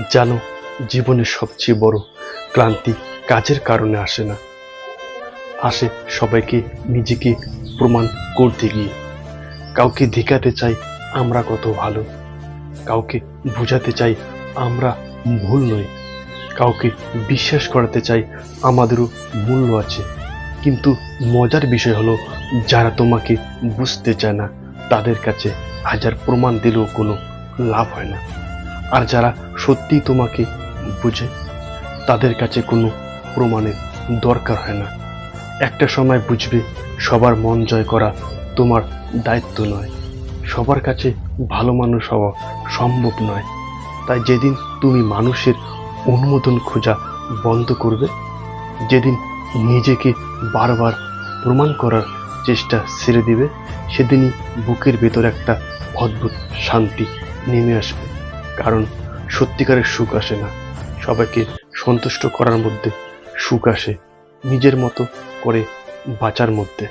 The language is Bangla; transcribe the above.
জানো, জীবনের সবচেয়ে বড় ক্লান্তি কাজের কারণে আসে না, আসে সবাইকে নিজেকে প্রমাণ করতে গিয়ে। কাউকে দেখাতে চাই আমরা কত ভালো, কাউকে বোঝাতে চাই আমরা ভুল নই, কাউকে বিশ্বাস করাতে চাই আমাদেরও মূল্য আছে। কিন্তু মজার বিষয় হলো, যারা তোমাকে বুঝতে চায় না তাদের কাছে হাজার প্রমাণ দিলেও কোনো লাভ হয় না। আর যারা সত্যিই তোমাকে বুঝে তাদের কাছে কোনো প্রমাণের দরকার হয় না। একটা সময় বুঝবে, সবার মন জয় করা তোমার দায়িত্ব নয়, সবার কাছে ভালো মানুষ হওয়া সম্ভব নয়। তাই যেদিন তুমি মানুষের অনুমোদন খোঁজা বন্ধ করবে, যেদিন নিজেকে বারবার প্রমাণ করার চেষ্টা ছেড়ে দিবে, সেদিনই বুকের ভেতর একটা অদ্ভুত শান্তি নেমে আসবে। কারণ সত্যিকারের সুখ আসে না সবাইকে সন্তুষ্ট করার মধ্যে, সুখ আসে নিজের মতো করে বাঁচার মধ্যে।